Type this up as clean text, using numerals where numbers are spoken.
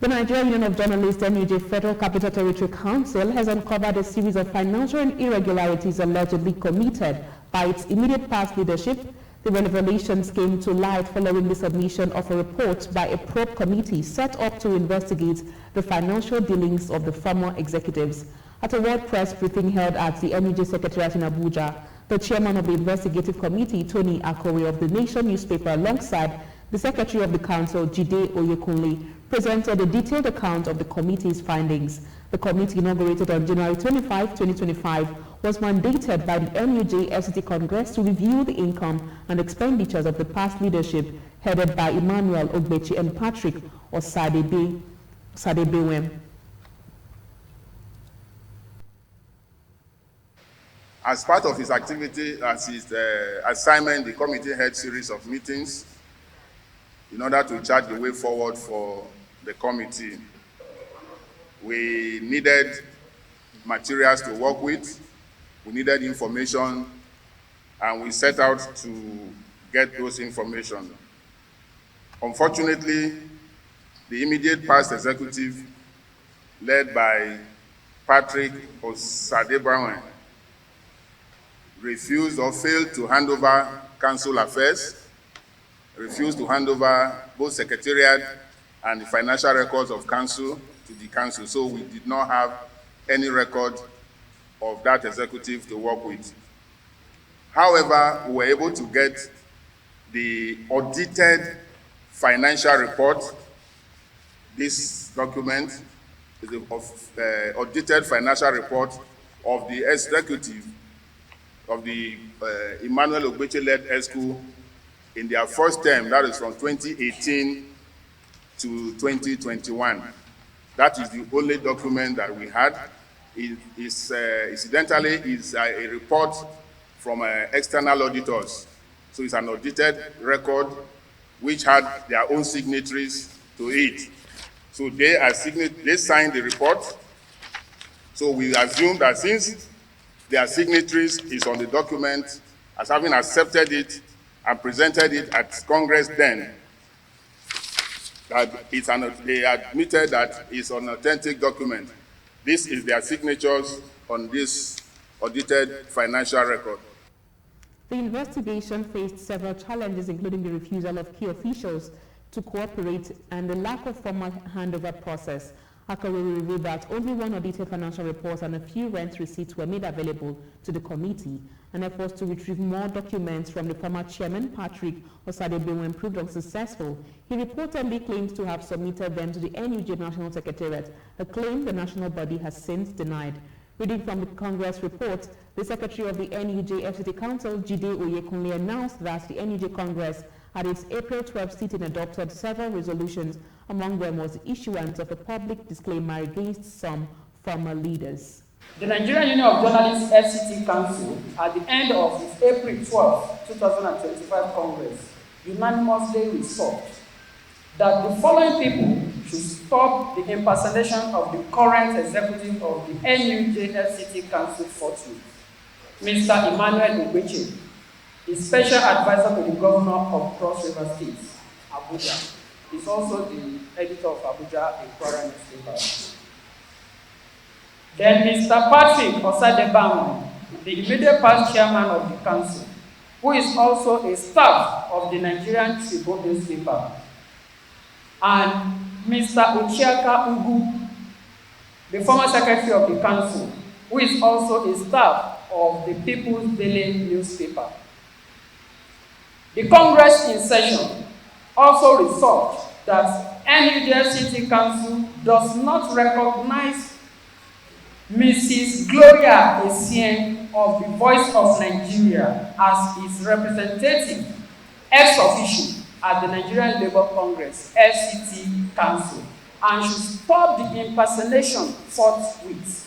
The Nigerian Union of Journalists, NUJ Federal Capital Territory Council, has uncovered a series of financial irregularities allegedly committed by its immediate past leadership. The revelations came to light following the submission of a report by a probe committee set up to investigate the financial dealings of the former executives. At a World Press briefing held at the NUJ Secretariat in Abuja, the chairman of the investigative committee, Tony Akowe of the Nation newspaper, alongside the secretary of the council, Jide Oyekunle, presented a detailed account of the committee's findings. The committee, inaugurated on January 25, 2025, was mandated by the NUJ FCT Congress to review the income and expenditures of the past leadership headed by Emmanuel Ogbechi and Patrick Osadebewem. As part of his activity, as his assignment, the committee held a series of meetings in order to chart the way forward for the committee. We needed materials to work with, we needed information, and we set out to get those information. Unfortunately, the immediate past executive, led by Patrick Osadebewem, refused or failed to hand over council affairs, refused to hand over both secretariat and the financial records of council to the council. So we did not have any record of that executive to work with. However, we were able to get the audited financial report. This document is the audited financial report of the executive of the Emmanuel Ogbechi-led ESCO in their first term, that is from 2018 to 2021. That is the only document that we had. It is incidentally is a report from external auditors. So it's an audited record which had their own signatories to it. So they signed the report. So we assume that since their signatories is on the document, as having accepted it and presented it at Congress then, that they admitted that it's an authentic document. This is their signatures on this audited financial record. The investigation faced several challenges, including the refusal of key officials to cooperate and the lack of formal handover process. Akowe revealed that only one audited financial report and a few rent receipts were made available to the committee, and efforts to retrieve more documents from the former chairman, Patrick Osadebewem, proved unsuccessful. He reportedly claimed to have submitted them to the NUJ National Secretariat, a claim the national body has since denied. Reading from the Congress report, the secretary of the NUJ FCT Council, Jide Oyekunle, announced that the NUJ Congress at its April 12 sitting adopted several resolutions. Among them was the issuance of a public disclaimer against some former leaders. The Nigerian Union of Journalists FCT Council, at the end of its April 12, 2025 Congress, unanimously resolved that the following people should stop the impersonation of the current executive of the NUJ FCT Council forthwith. Mr. Emmanuel Ogbechi, the special advisor to the governor of Cross River State, Abuja. He's also the editor of Abuja Inquirer newspaper. Then Mr. Patrick Osadebewem, the immediate past chairman of the council, who is also a staff of the Nigerian Tribune newspaper. And Mr. Ochiaka Ugu, the former secretary of the council, who is also a staff of the People's Daily newspaper. The Congress in session also resolved that NUJ City Council does not recognize Mrs. Gloria Essien of the Voice of Nigeria as its representative ex officio at the Nigerian Labour Congress FCT Council, and should stop the impersonation forthwith.